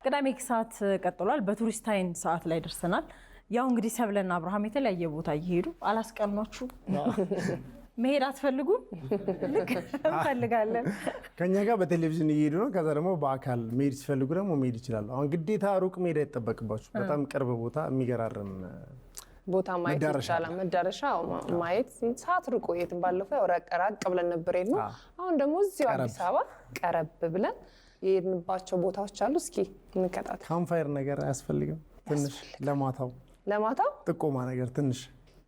ቅዳሜ ሰዓት ቀጥሏል። በቱሪስታይን ሰዓት ላይ ደርሰናል። ያው እንግዲህ ሰብለና አብርሃም የተለያየ ቦታ እየሄዱ አላስቀናችሁ መሄድ አትፈልጉም? ልክ እንፈልጋለን። ከኛ ጋር በቴሌቪዥን እየሄዱ ነው። ከዛ ደግሞ በአካል መሄድ ሲፈልጉ ደግሞ መሄድ ይችላሉ። አሁን ግዴታ ሩቅ መሄድ አይጠበቅባችሁ። በጣም ቅርብ ቦታ የሚገራርም ቦታ ማየት ይቻላል። መዳረሻ ማየት ሰዓት ርቆ የትም ባለፈው ራቅ ብለን ነበር የሄድነው። አሁን ደግሞ እዚሁ አዲስ አበባ ቀረብ ብለን የሄድንባቸው ቦታዎች አሉ። እስኪ እንከታተል። ካምፋየር ነገር አያስፈልግም? ትንሽ ለማታው ጥቆማ ነገር ትንሽ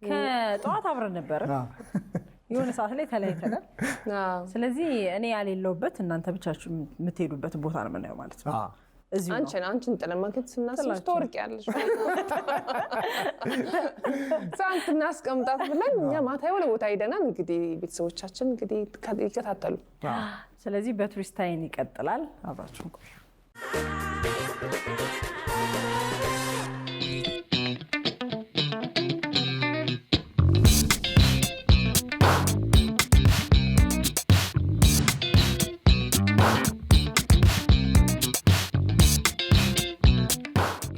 ከጠዋት አብረን ነበር የሆነ ሰዓት ላይ ተለያይተናል። ስለዚህ እኔ ያሌለውበት እናንተ ብቻችሁ የምትሄዱበት ቦታ ነው የምናየው ማለት ነው። እዚሁ አንቺን ጥለን ማግኘት ስናስብ ትወርቂያለሽ። ሳንት እናስቀምጣት ብለን እኛ ማታ የሆነ ቦታ ሄደናል። እንግዲህ ቤተሰቦቻችን እንግዲህ ይከታተሉ። ስለዚህ በቱሪስታይን ይቀጥላል። አብራችሁን ቆዩ።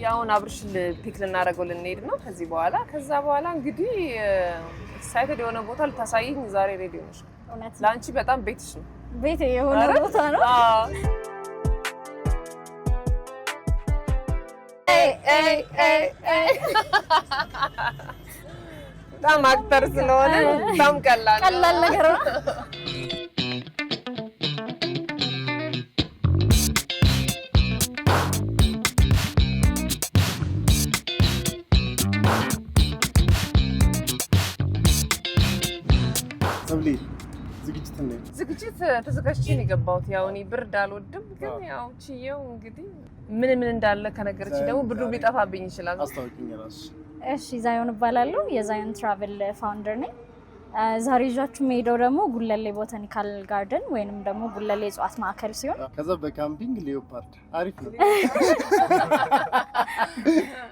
ያውን አብርሽል ፒክ ልናደርገው ልንሄድ ነው ከዚህ በኋላ። ከዛ በኋላ እንግዲህ ኤክሳይትድ የሆነ ቦታ ልታሳይኝ ዛሬ ሬዲዮ ነሽ። ለአንቺ በጣም ቤትሽ ነው። ቤት የሆነ ቦታ ነው። በጣም አክተር ስለሆነ በጣም ቀላል ነገር ነው። ዝግጅት ተዘጋጅቼ ነው የገባሁት። ያው እኔ ብርድ አልወድም፣ ግን ያው ቺየው እንግዲህ ምን እንዳለ ከነገረች ደግሞ ብርዱ ሊጠፋብኝ ይችላል። አስታውቂኝ እራስሽ። እሺ ዛዮን እባላለሁ። የዛዮን ትራቨል ፋውንደር ነኝ። ዛሬ ይዣችሁ የምሄደው ደግሞ ጉለሌ ቦታኒካል ጋርደን ወይንም ደግሞ ጉለሌ እጽዋት ማዕከል ሲሆን ከዛ በካምፒንግ ሌኦፓርድ አሪፍ ነው።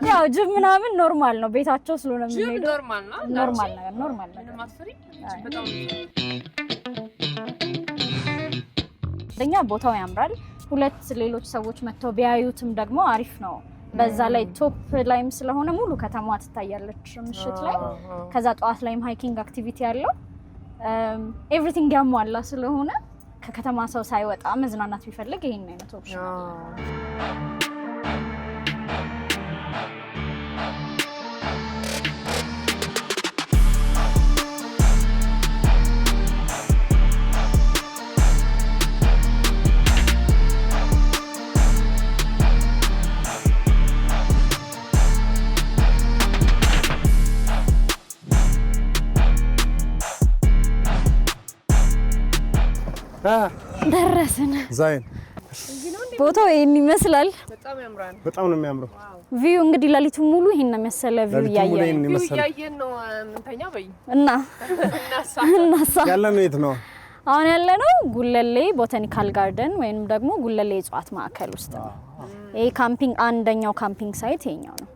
ያው ጅብ ምናምን ኖርማል ነው፣ ቤታቸው ስለሆነ የምንሄደው ኖርማል ነው። ማትፈሪ በጣም አንደኛ ቦታው ያምራል፣ ሁለት ሌሎች ሰዎች መጥተው ቢያዩትም ደግሞ አሪፍ ነው። በዛ ላይ ቶፕ ላይም ስለሆነ ሙሉ ከተማዋ ትታያለች ምሽት ላይ። ከዛ ጠዋት ላይም ሃይኪንግ አክቲቪቲ ያለው ኤቭሪቲንግ ያሟላ ስለሆነ ከከተማ ሰው ሳይወጣ መዝናናት ቢፈልግ ይሄን አይነት ኦፕሽን ደረስን። ዛይን ቦታው ይሄን ይመስላል። በጣም ያምራል። በጣም ነው የሚያምረው። ቪው እንግዲህ ለሊቱን ሙሉ ይሄን ነው መሰለ ቪው ያያየን ነው እንተኛ በይ እና ያለነው የት ነው? አሁን ያለነው ጉለሌ ቦታኒካል ጋርደን ወይንም ደግሞ ጉለሌ እጽዋት ማዕከል ውስጥ ነው። ይሄ ካምፒንግ አንደኛው ካምፒንግ ሳይት ይሄኛው ነው።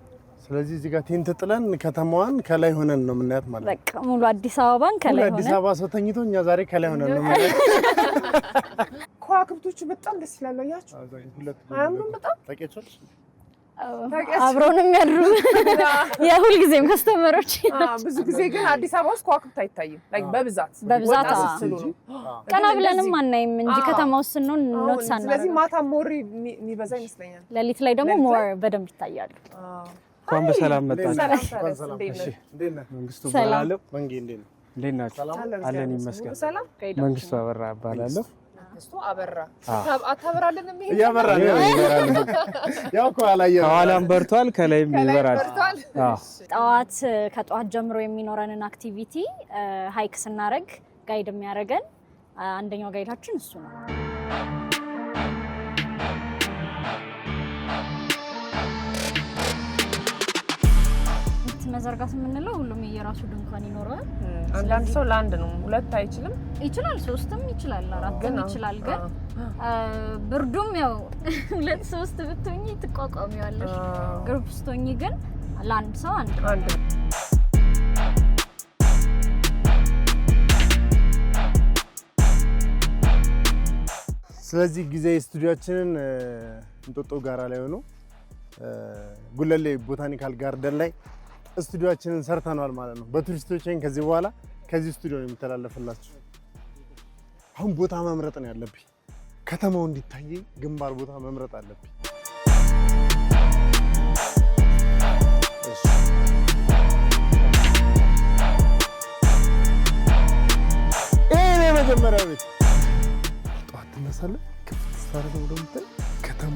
ስለዚህ እዚህ ጋር ቴንት ጥለን ከተማዋን ከላይ ሆነን ነው የምናያት ማለት ነው። በቃ ሙሉ አዲስ አበባን ከላይ ሆነን አዲስ አበባ ሰው ተኝቶ እኛ ዛሬ ከላይ ሆነን ነው የምናያት። ከዋክብቶቹ በጣም ደስ ይላሉ። አያችሁ አያምሩም? በጣም ታውቂያቸዋለሽ? አብረውን የሚያድሩ የሁል ጊዜም ከስተመሮች። ብዙ ጊዜ ግን አዲስ አበባ ውስጥ ከዋክብት አይታይም። ላይክ በብዛት ቀና ብለንም አናይም እንጂ ከተማ ውስጥ ነው ኖት ሳና። ስለዚህ ማታ ሞር የሚበዛ ይመስለኛል። ሌሊት ላይ ደግሞ ሞር በደንብ ይታያሉ። እንኳን በሰላም መጣችሁ። መንግስቱ እባላለሁ። መንጌ እንዴት ነው? እንዴት ናችሁ? አለን ይመስገን። መንግስቱ አበራ እባላለሁ። መንግስቱ አበራ አታበራለን? እያበራ ነው። ያው ከኋላም በርቷል፣ ከላይም ይበራል። ከጠዋት ጀምሮ የሚኖረንን አክቲቪቲ ሃይክ ስናደርግ ጋይድ የሚያደርገን አንደኛው ጋይዳችን እሱ ነው። መዘርጋት የምንለው ሁሉም የራሱ ድንኳን ይኖረዋል። አንዳንድ ሰው ለአንድ ነው፣ ሁለት አይችልም። ይችላል፣ ሶስትም ይችላል፣ አራትም ይችላል። ግን ብርዱም ያው ሁለት ሶስት ብትሆኚ ትቋቋሚዋለሽ። ግሩፕ ስትሆኚ ግን ለአንድ ሰው አንድ ነው። ስለዚህ ጊዜ ስቱዲዮአችንን እንጦጦ ጋራ ላይ ሆኖ ጉለሌ ቦታኒካል ጋርደን ላይ ስቱዲዮአችንን ሰርተናል ማለት ነው። በቱሪስቶችን ከዚህ በኋላ ከዚህ ስቱዲዮ ነው የሚተላለፍላችሁ። አሁን ቦታ መምረጥ ነው ያለብኝ። ከተማው እንዲታይ ግንባር ቦታ መምረጥ አለብኝ። ይሄ መጀመሪያ ቤት ጠዋት ትነሳለህ፣ ክፍት ስታደርገው እንደምታይ ከተማ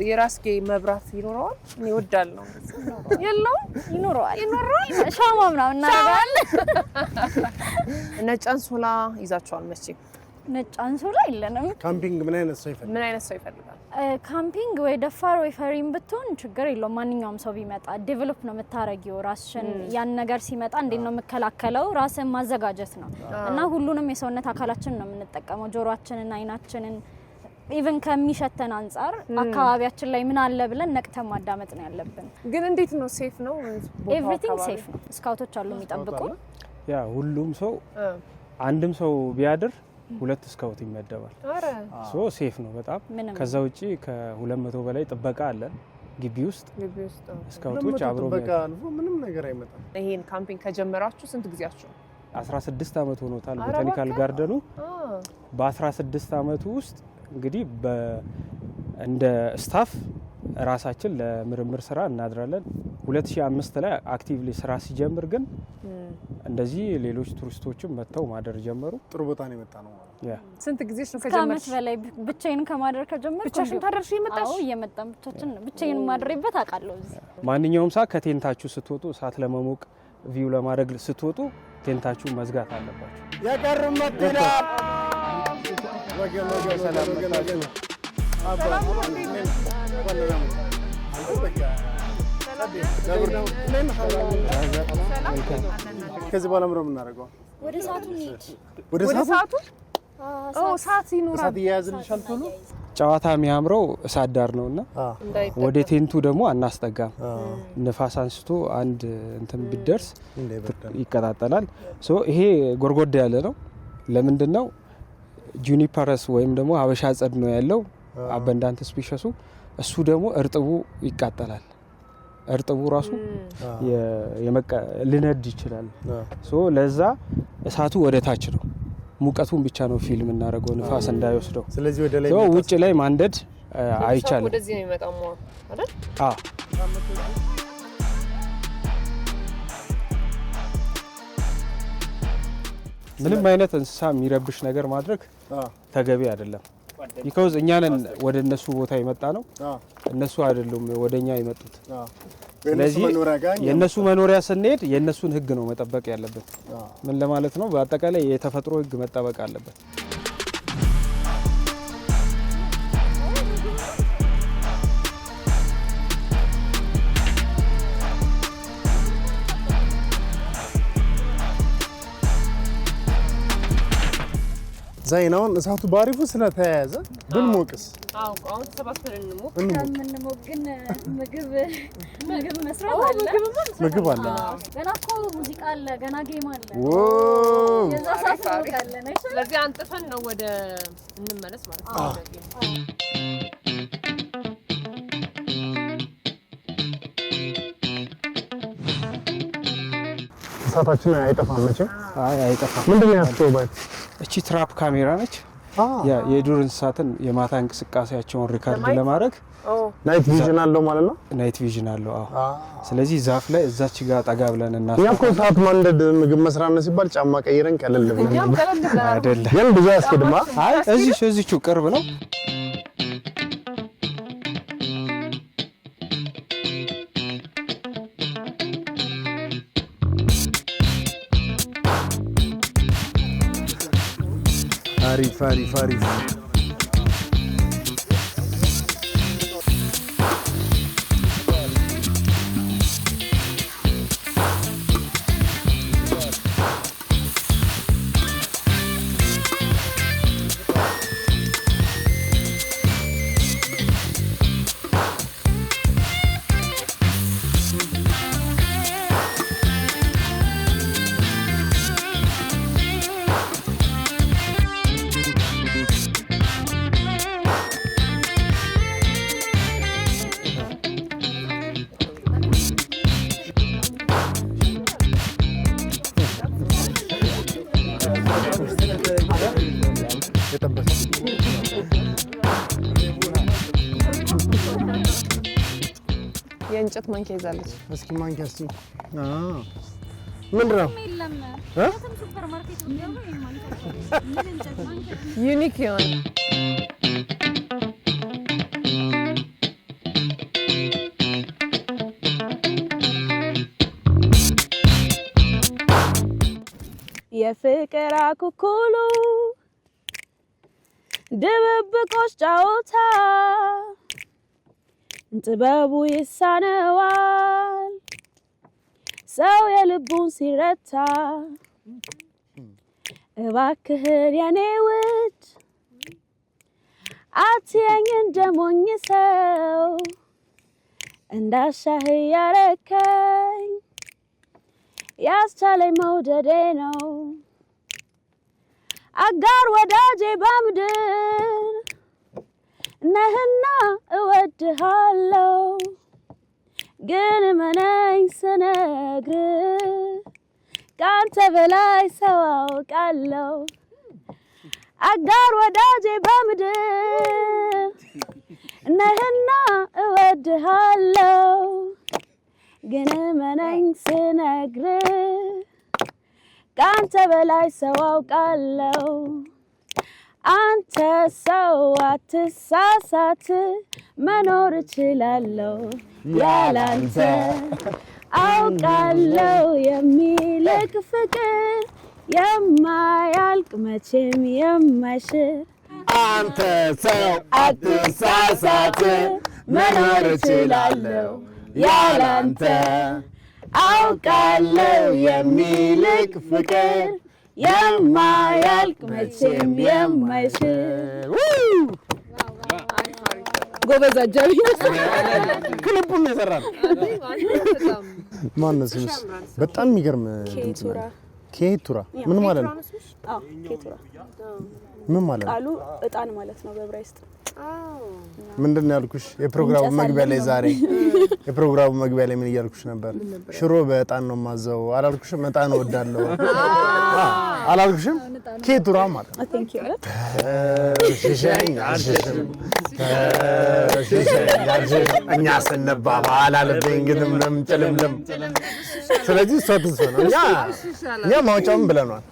የራስጌ መብራት ይኖረዋል። እኔ እወዳለሁ። የለውም ይኖረዋል ሻማ ምናምን እናደርጋለን። ነጭ አንሶላ ይዛችኋል መቼም? ነጭ አንሶላ የለንም። ካምፒንግ ምን አይነት ሰው ይፈልጋል? ምን አይነት ሰው ይፈልጋል? ካምፒንግ ወይ ደፋር ወይ ፈሪም ብትሆን ችግር የለውም። ማንኛውም ሰው ቢመጣ ዴቨሎፕ ነው የምታረጊው ራስሽን። ያን ነገር ሲመጣ እንዴት ነው የምከላከለው? ራስን ማዘጋጀት ነው እና ሁሉንም የሰውነት አካላችን ነው የምንጠቀመው። ጆሮአችንን፣ አይናችንን ኢቭን ከሚሸተን አንፃር አካባቢያችን ላይ ምን አለ ብለን ነቅተን ማዳመጥ ነው ያለብን። ግን እንዴት ነው ሴፍ ነው? ኤቭሪቲንግ ሴፍ ነው። ስካውቶች አሉ የሚጠብቁ። ያ ሁሉም ሰው አንድም ሰው ቢያድር 2 ስካውት ይመደባል። ሶ ሴፍ ነው በጣም። ከዛ ውጪ ከ200 በላይ ጥበቃ አለን ግቢ ውስጥ። ስካውቶች አብሮ ምንም ነገር አይመጣም። ይሄን ካምፒንግ ከጀመራችሁ ስንት ጊዜያችሁ? 16 አመት ሆኖታል ቦታኒካል ጋርደኑ። በ16 አመቱ ውስጥ እንግዲህ እንደ ስታፍ ራሳችን ለምርምር ስራ እናድራለን። 2005 ላይ አክቲቭሊ ስራ ሲጀምር ግን እንደዚህ ሌሎች ቱሪስቶችም መጥተው ማደር ጀመሩ። ጥሩ ቦታ ነው የመጣ ነው። ያ ስንት ጊዜሽ ነው ከጀመርሽ? በላይ ብቻዬን ከማደር ከጀመርኩ ብቻሽን ታደርሽ ይመጣሽ? አዎ እየመጣን ብቻዬን ማድረይበት አውቃለሁ። ማንኛውም ሰዓት ከቴንታችሁ ስትወጡ እሳት ለመሞቅ ቪው ለማድረግ ስትወጡ ቴንታችሁ መዝጋት አለባችሁ። ያቀርም መጥላ ከዚህ በኋላ ምንም እናደርገው ወደ ሰዓቱ እንሂድ። ወደ ሰዓቱ ሰዓት ይኖራል። ሰዓት እያያዝልሻል ቶሎ። ጨዋታ የሚያምረው እሳት ዳር ነውና ወደ ቴንቱ ደግሞ አናስጠጋም። ንፋስ አንስቶ አንድ እንትን ቢደርስ ይቀጣጠላል። ሶ ይሄ ጎርጎዳ ያለ ነው። ለምንድነው? ጁኒፐረስ ወይም ደግሞ ሀበሻ ጸድ ነው ያለው አበንዳንት ስፒሸሱ። እሱ ደግሞ እርጥቡ ይቃጠላል። እርጥቡ ራሱ ሊነድ ይችላል። ሶ ለዛ እሳቱ ወደ ታች ነው፣ ሙቀቱን ብቻ ነው ፊልም እናደርገው ንፋስ እንዳይወስደው። ስለዚህ ወደ ላይ ውጭ ላይ ማንደድ አይቻልም። ወደዚህ ነው የሚመጣው አይደል? አዎ ምንም አይነት እንስሳ የሚረብሽ ነገር ማድረግ ተገቢ አይደለም። ቢኮዝ እኛ ነን ወደ እነሱ ቦታ የመጣ ነው፣ እነሱ አይደሉም ወደኛ የመጡት። ስለዚህ የእነሱ መኖሪያ ስንሄድ የእነሱን ሕግ ነው መጠበቅ ያለብን። ምን ለማለት ነው? በአጠቃላይ የተፈጥሮ ሕግ መጠበቅ አለበት። ዛይናውን እሳቱ ባሪፉ ስለተያያዘ ብንሞቅስ? አዎ አሁን ተሰባስበን እንሞቅ። ከምንሞቅ ግን ምግብ መስራት አለ። ምግብ አለ። ገና እኮ ሙዚቃ አለ፣ ገና ጌም አለ። የዛ ሰዓት አለ ነው። ስለዚህ አንጥፈን ነው ወደ እንመለስ ማለት ነው። እሳታችን አይጠፋም መቼም። አይ አይጠፋም። ምንድነው ያስቆባል? እቺ ትራፕ ካሜራ ነች። የዱር እንስሳትን የማታ እንቅስቃሴያቸውን ሪካርድ ለማድረግ ናይት ቪዥን አለው ማለት ነው። ናይት ቪዥን አለው። አዎ። ስለዚህ ዛፍ ላይ እዛች ጋር ጠጋ ብለን እና እኛ እኮ እሳት ማንደድ ምግብ መስራት ነው ሲባል ጫማ ቀይረን ቀለል ብለን አይደለም። ግን ብዙ ያስኬድማ። አይ እዚቹ ቅርብ ነው። አሪፍ አሪፍ አሪፍ። የእንጨት ማንኪያ ይዛለች። እስኪ ማንኪያ እስኪ ምንድን ነው? ዩኒክ የሆነ የፍቅር አኩኩሉ ድብብቆች ጫወታ ጥበቡ ይሳነዋል ሰው የልቡን ሲረታ እባክህን የኔ ውድ አትየኝ እንደሞኝ ሰው እንዳሻህ ያረከኝ ያስቻለኝ መውደዴ ነው አጋር ወዳጄ በምድር ነህና እወድሃለሁ ግን መነኝ ስነግር ካንተ በላይ ሰው አውቃለሁ አጋር ወዳጄ በምድር ነህና እወድሃለሁ ግን መነኝ ስነግር ካንተ በላይ ሰው አውቃለሁ አንተ ሰው አትሳሳት መኖር እችላለሁ ያላንተ አውቃለሁ የሚልክ ፍቅር የማያልቅ መቼም የማይሽር አንተ ሰው አትሳሳት መኖር እችላለሁ ያላንተ አውቃለሁ የሚልክ ፍቅር የማያልቅ መቼም የማይሽር ጎበዝ አጃቢ ክሊፑን የሰራው ማነው ስምሽ? በጣም የሚገርም ኬቱራ ምን ማለት ነው? አዎ ኬቱራ ምን ማለት ነው? ቃሉ እጣን ማለት ነው በዕብራይስጥ። ምንድን ነው ያልኩሽ? የፕሮግራሙ መግቢያ ላይ ዛሬ የፕሮግራሙ መግቢያ ላይ ምን እያልኩሽ ነበር? ሽሮ በእጣን ነው ማዘው አላልኩሽም? እጣን እወዳለሁ አላልኩሽም? ኬቱራ ማለት ነው። ቴንክ ዩ ሽሸኝ አልሽሽም እኛ ስንባባል አለብኝ ግልምልም ጭልምልም። ስለዚህ እሷ ትስፈ ነው እኛ ማውጫውን ብለናል።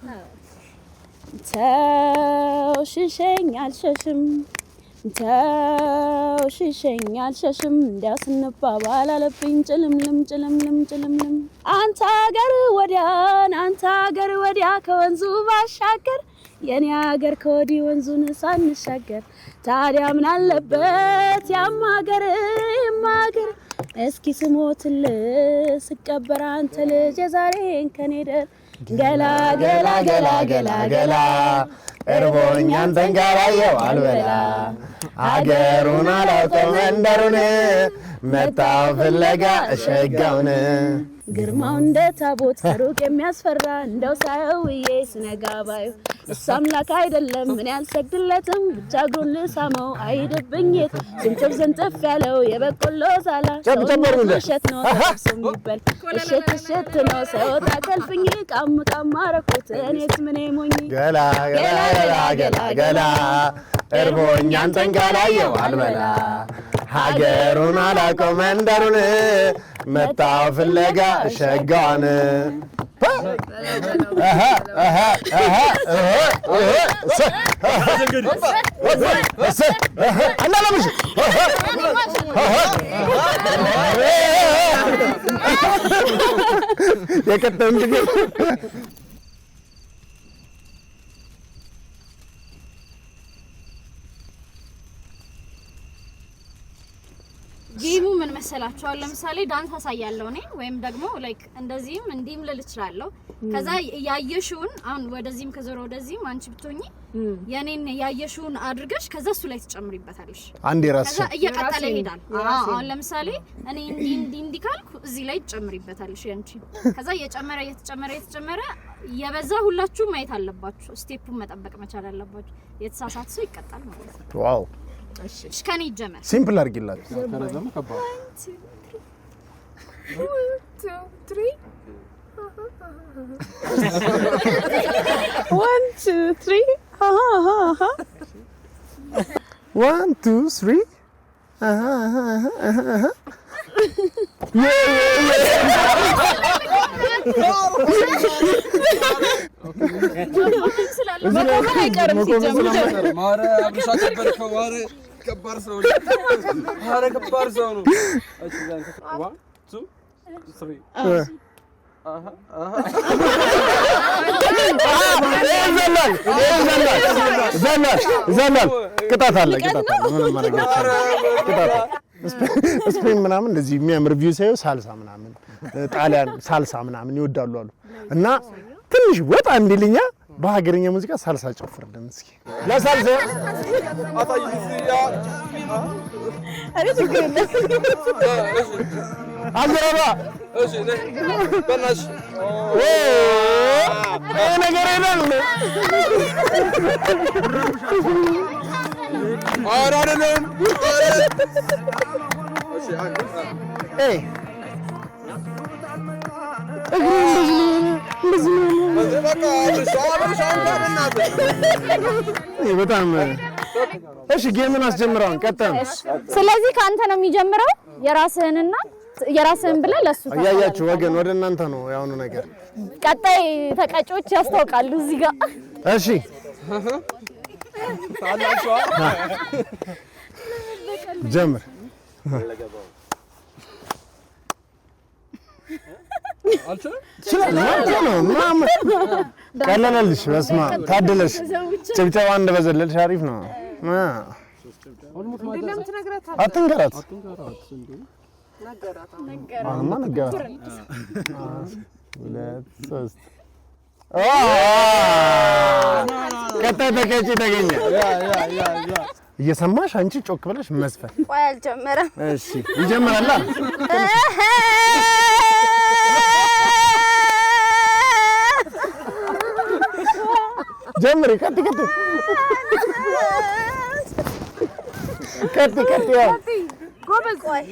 ተው ሽሸኝ አልሸሽም ተው ሽሸኝ አልሸሽም እንዲያው ስንባባል አለብኝ ጭልምልም ጭልምልም ጭልምልም። አንተ አገር ወዲያን አንተ አገር ወዲያ ከወንዙ ባሻገር የኔ አገር ከወዲህ ወንዙን ሳንሻገር ታዲያ ምን አለበት ያም አገር የማገር እስኪ ስሞትልህ ስቀበር አንተ ልጅ የዛሬን ከኔ ደር ገላ ገላ ገላ ገላ ገላ እርቦኝ አንተን ካላየው አልበላ አገሩን አላውቀው መንደሩን መጣሁ ፍለጋ እሸጋውን ግርማው እንደ ታቦት ከሩቅ የሚያስፈራ እንደው ሳየውዬ ስነጋ ባዩ እሱ አምላክ አይደለም ምን ያልሰግድለትም ብቻ እግሩን ልሳመው አይሄድብኝ የት ዝንጥፍ ዝንጥፍ ያለው የበቆሎ ዛላ እሸት ነው ተጠብሶ የሚበል እሸት እሸት ነው ሳይወጣ ከልፍኝ ቃም ቃም አረኩት እኔስ ምኔ ሞኝ ገላ ገላ ገላ ገላ ገላ እርቦኝ አንተን ካላየው አልበላ ሀገሩን አላውቀው መንደሩን መጣሁ ፍለጋ ሸጋውን የቀጠም ጌሙ ምን መሰላችኋል? ለምሳሌ ዳንስ አሳያለሁ እኔ ወይም ደግሞ ላይክ እንደዚህም እንዲህም ልል እችላለሁ። ከዛ ያየሽውን አሁን ወደዚህም ከዞሮ ወደዚህም አንቺ ብትሆኚ የኔን ያየሽውን አድርገሽ ከዛ እሱ ላይ ትጨምሪበታለሽ። አንዴ ራስ ከዛ እየቀጠለ ይሄዳል። አሁን ለምሳሌ እኔ እንዲህ ካልኩ እዚህ ላይ ትጨምሪበታለሽ ያንቺ። ከዛ እየጨመረ የበዛ ሁላችሁ ማየት አለባችሁ። ስቴፑን መጠበቅ መቻል አለባችሁ። የተሳሳተ ሰው ይቀጣል ማለት ነው። ዋው እሺ ከኔ ይጀመር። ሲምፕል አድርጊላችሁ። ከረዘም ከባድ 1 2 3 1 2 3 ከባድ ሰው ነው። ዘላል ቅጣት አለ። ምንም ማለት ስፔን ምናምን እንደዚህ የሚያምር ቪው ሳይው ሳልሳ ምናምን ጣሊያን ሳልሳ ምናምን ይወዳሉ አሉ እና ትንሽ ወጣ እንዲልኛ በሀገርኛ ሙዚቃ ሳልሳ ጨፍርልን እስኪ ለሳልሳ አዘራባ እሺ በናሽ ነገር የለም አይደለም በጣም እሺ ጌምን አስጀምረውን ቀጥታ ስለዚህ ከአንተ ነው የሚጀምረው የራስህን ብለህ ለሱ አያያችሁ ወገን ወደ እናንተ ነው ያውኑ ነገር ቀጣይ ተቀጮች ያስታውቃሉ እዚህ ጋር እሺ ጀምር ቀለለልሽ በስመ አብ ታደለሽ ጭብጨባ እንደበዘለልሽ አሪፍ ነው አትንገራት አሁንማ ነገራት ሁለት ሶስት ቀጣይ ተቀጪ ተገኘ እየሰማሽ አንቺ ጮክ ብለሽ መስፈን ቆይ አልጀመረም እሺ ይጀምራል ጀምሪ ቀጥ ጎበዝ ቆይ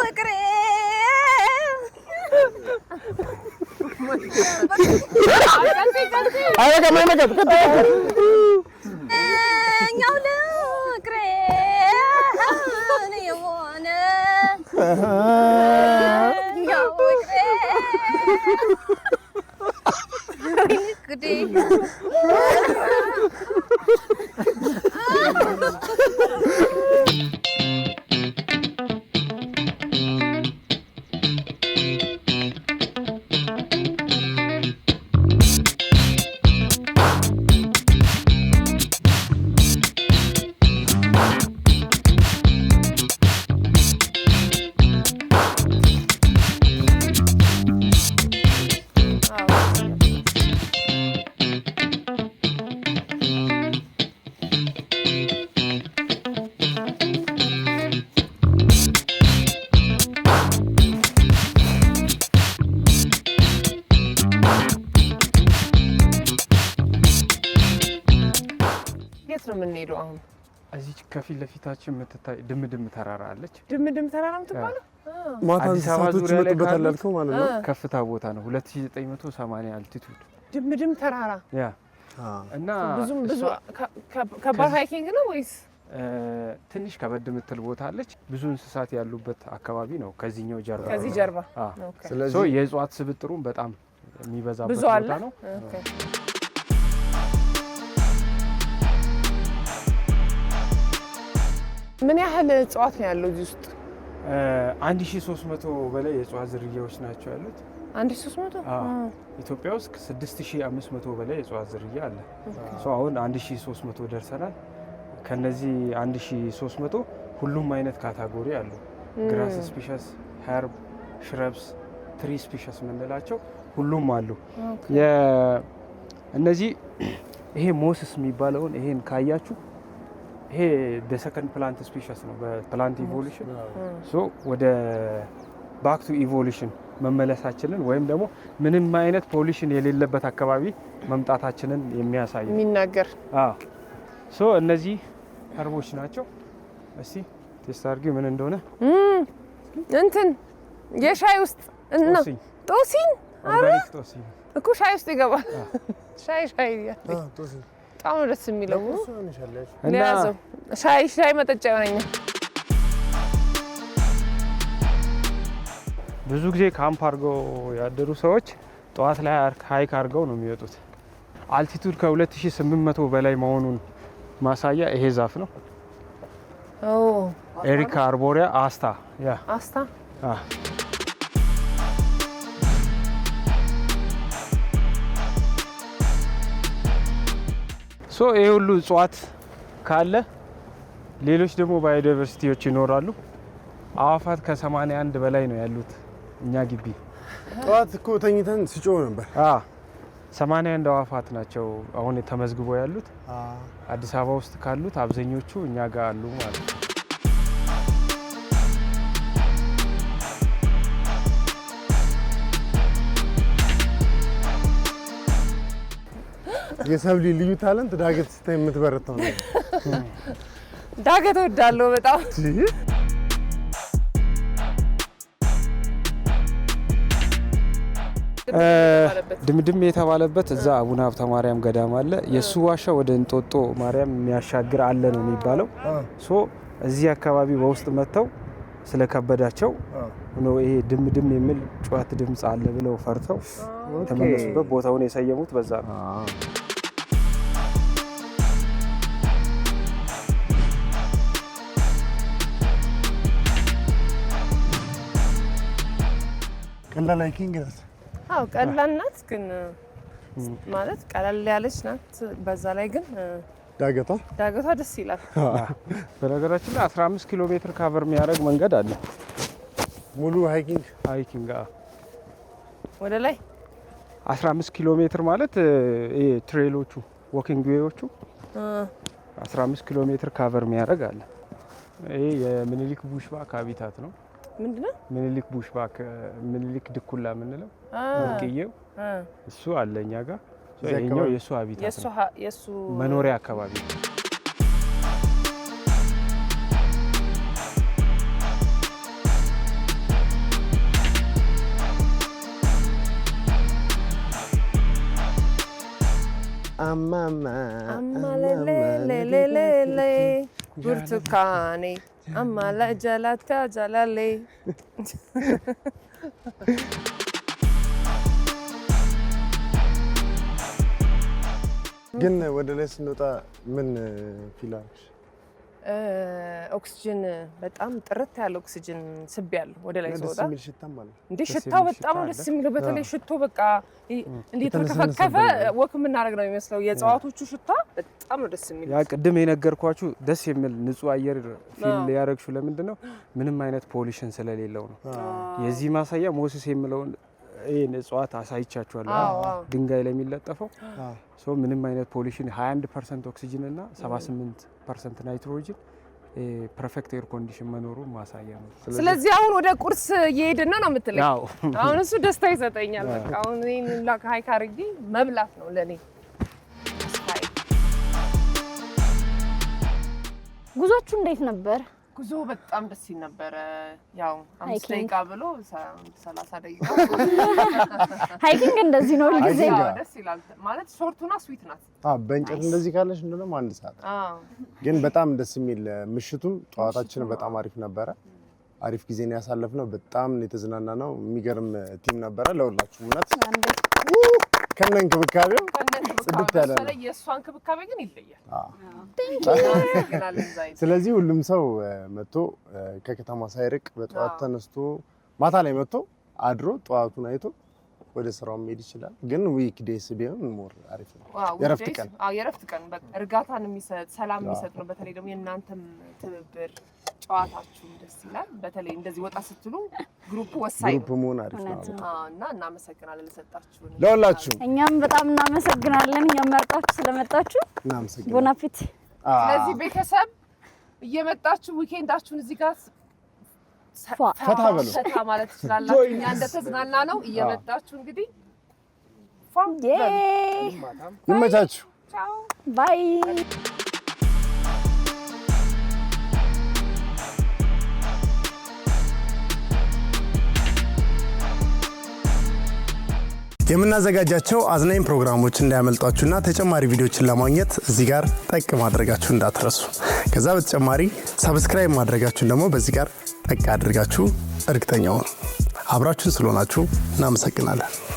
እቅሬ እኛው ለእቅሬ የሆነ እኛው እቅሬ ጉዴ የምንሄደው አሁን እዚህ ከፊት ለፊታችን የምትታይ ድምድም ተራራ አለች። ድምድም ተራራ የምትባለው ማታ ሰዓቶች ይመጡበታል አልከው ማለት ነው። ከፍታ ቦታ ነው 2980 አልቲቱድ ድምድም ተራራ ያ እና ብዙ ከባድ ሃይኪንግ ነው ወይስ ትንሽ ከበድ የምትል ቦታ አለች። ብዙ እንስሳት ያሉበት አካባቢ ነው። ከዚህኛው ጀርባ ከዚህ ጀርባ ስለዚህ የእጽዋት ስብጥሩም በጣም የሚበዛበት ቦታ ነው። ምን ያህል እጽዋት ነው ያለው እዚህ ውስጥ? 1300 በላይ የእጽዋት ዝርያዎች ናቸው ያሉት። 1300? ኢትዮጵያ ውስጥ 6500 በላይ የእጽዋት ዝርያ አለ። አሁን 1300 ደርሰናል። ከነዚህ 1300 ሁሉም አይነት ካታጎሪ አሉ። ግራስ ስፒሸስ፣ ኸርብ፣ ሽረብስ፣ ትሪ ስፒሸስ የምንላቸው ሁሉም አሉ። እነዚህ ይሄ ሞስስ የሚባለውን ይሄን ካያችሁ ይሄ ሰከንድ ፕላንት ስፒሸስ ነው በፕላንት ኢቮሉሽን። ወደ ባክ ቱ ኢቮሉሽን መመለሳችንን ወይም ደግሞ ምንም አይነት ፖሊሽን የሌለበት አካባቢ መምጣታችንን የሚያሳይ የሚናገር እነዚህ ኸርቦች ናቸው። እስቲ ቴስት አድርጊው ምን እንደሆነ። እንትን የሻይ ውስጥ እና ጦሲኝ ኦርጋኒክ ጦሲኝ እኮ ሻይ ውስጥ ይገባል። ሻይ ጦሲኝ በጣም ደስ የሚለው እና ሻይ መጠጫ ይሆነኛል። ብዙ ጊዜ ካምፕ አድርገው ያደሩ ሰዎች ጠዋት ላይ ሃይክ አድርገው ነው የሚወጡት። አልቲቱድ ከ2800 በላይ መሆኑን ማሳያ ይሄ ዛፍ ነው። ኤሪካ አርቦሪያ አስታ ይሄ ሁሉ እጽዋት ካለ ሌሎች ደግሞ ባዮዳይቨርሲቲዎች ይኖራሉ። አዋፋት ከ81 በላይ ነው ያሉት እኛ ግቢ። ጠዋት እኮ ተኝተን ሲጮህ ነበር። 81 አዋፋት ናቸው አሁን ተመዝግበው ያሉት። አዲስ አበባ ውስጥ ካሉት አብዛኞቹ እኛ ጋር አሉ ማለት ነው። የሰብሊ ልዩ ታለንት ዳገት ስታይ የምትበረታው ነው። ዳገት እወዳለሁ በጣም። ድምድም የተባለበት እዛ አቡነ ሀብተ ማርያም ገዳም አለ። የሱ ዋሻ ወደ እንጦጦ ማርያም የሚያሻግር አለ ነው የሚባለው። እዚህ አካባቢ በውስጥ መጥተው ስለከበዳቸው ነው ይሄ ድምድም የሚል ጩኸት ድምጽ አለ ብለው ፈርተው ተመለሱበት። ቦታውን የሰየሙት በዛ ነው። ቀላል ሃይኪንግ ናት። ቀላል ናት ግን ማለት ቀላል ያለች ናት። በዛ ላይ ግን ዳገቷ ደስ ይላል። በነገራችን ላይ 15 ኪሎ ሜትር ካቨር የሚያደርግ መንገድ አለ። ሙሉ ሃይኪንግ ወደ ላይ 15 ኪሎ ሜትር ማለት ይሄ ትሬሎቹ ዎኪንግ ዌዮቹ 15 ኪሎ ሜትር ካቨር የሚያደርግ አለ። ይሄ የምኒልክ ቡሽባክ ሃቢታት ነው። ምንድነው? ምኒልክ ቡሽባክ ምኒልክ ድኩላ የምንለው ወርቅዬው እሱ አለ እኛ ጋር። ይሄኛው የሱ ሃቢታት ነው፣ የሱ መኖሪያ አካባቢ። አማለለለለለ ብርቱካኔ አማላ ጀላታ ጀላሌ። ግን ወደ ላይ ስንወጣ ምን ፊል አለሽ? ኦክሲጅን በጣም ጥርት ያለ ኦክሲጅን ስብ ያለው ወደ ላይ ሲወጣ ደስ የሚል ሽታም አለ። እንዴ ሽታው በጣም ደስ የሚለው። በተለይ ሽቶ በቃ እንዴ ተከፈከፈ ወክ የምናደርግ ነው የሚመስለው። የእጽዋቶቹ ሽታ በጣም ነው ደስ የሚለው። ያ ቅድም የነገርኳችሁ ደስ የሚል ንጹህ አየር ፊል ያደረግሽው ለምንድን ነው? ምንም አይነት ፖሊሽን ስለሌለው ነው። የዚህ ማሳያ ሞስስ የሚለውን ይሄን እጽዋት አሳይቻችኋለሁ። ድንጋይ ላይ የሚለጠፈው ምንም አይነት ፖሊሽን 21% ኦክሲጅን እና 78% ናይትሮጅን ፐርፌክት ኤር ኮንዲሽን መኖሩ ማሳያ ነው። ስለዚህ አሁን ወደ ቁርስ እየሄድን ነው የምትለኝ? አሁን እሱ ደስታ ይሰጠኛል። በቃ አሁን እኔን ላክ ሃይክ አድርጌ መብላት ነው ለኔ። ጉዟችሁ እንዴት ነበር? ጉዞ በጣም ደስ ይል ነበረ። ያው 5 ደቂቃ ብሎ 30 ደቂቃ ሃይኪንግ እንደዚህ ነው ሁልጊዜ። ደስ ይላል ማለት ሾርቱና ስዊት ናት። በእንጨት እንደዚህ ካለሽ እንደውም 1 ሰዓት ግን በጣም ደስ የሚል ምሽቱም ጠዋታችን በጣም አሪፍ ነበረ። አሪፍ ጊዜ ነው ያሳለፍነው። በጣም የተዝናና ነው። የሚገርም ቲም ነበረ ለሁላችሁ እውነት ከነ እንክብካቤው ጽድት ያለ ነው። የእሷ እንክብካቤ ግን ይለያል። ስለዚህ ሁሉም ሰው መጥቶ ከከተማ ሳይርቅ በጠዋት ተነስቶ ማታ ላይ መጥቶ አድሮ ጠዋቱን አይቶ ወደ ስራው መሄድ ይችላል። ግን ዊክ ዴይስ ቢሆን ሞር አሪፍ ነው። የረፍት ቀን የረፍት ቀን እርጋታን የሚሰጥ ሰላም የሚሰጥ ነው። በተለይ ደግሞ የእናንተም ትብብር ጨዋታችሁ ደስ ይላል። በተለይ እንደዚህ ወጣ ስትሉ ግሩፕ ወሳኝ ግሩፕ መሆን አሪፍ ነው እና እናመሰግናለን ለሰጣችሁ ለሁላችሁ። እኛም በጣም እናመሰግናለን። እኛም መርጣችሁ ስለመጣችሁ እናመሰግናለን። ቦን አፒት። ስለዚህ ቤተሰብ እየመጣችሁ ዊኬንዳችሁን እዚህ ጋር ፈታ በሉ ፈታ ማለት ትችላላችሁ። እኛ እንደተዝናና ነው እየመጣችሁ እንግዲህ ይመቻችሁ። ቻው ባይ የምናዘጋጃቸው አዝናኝ ፕሮግራሞች እንዳያመልጧችሁና ተጨማሪ ቪዲዮዎችን ለማግኘት እዚህ ጋር ጠቅ ማድረጋችሁ እንዳትረሱ። ከዛ በተጨማሪ ሰብስክራይብ ማድረጋችሁን ደግሞ በዚህ ጋር ጠቅ አድርጋችሁ እርግጠኛው አብራችሁን ስለሆናችሁ እናመሰግናለን።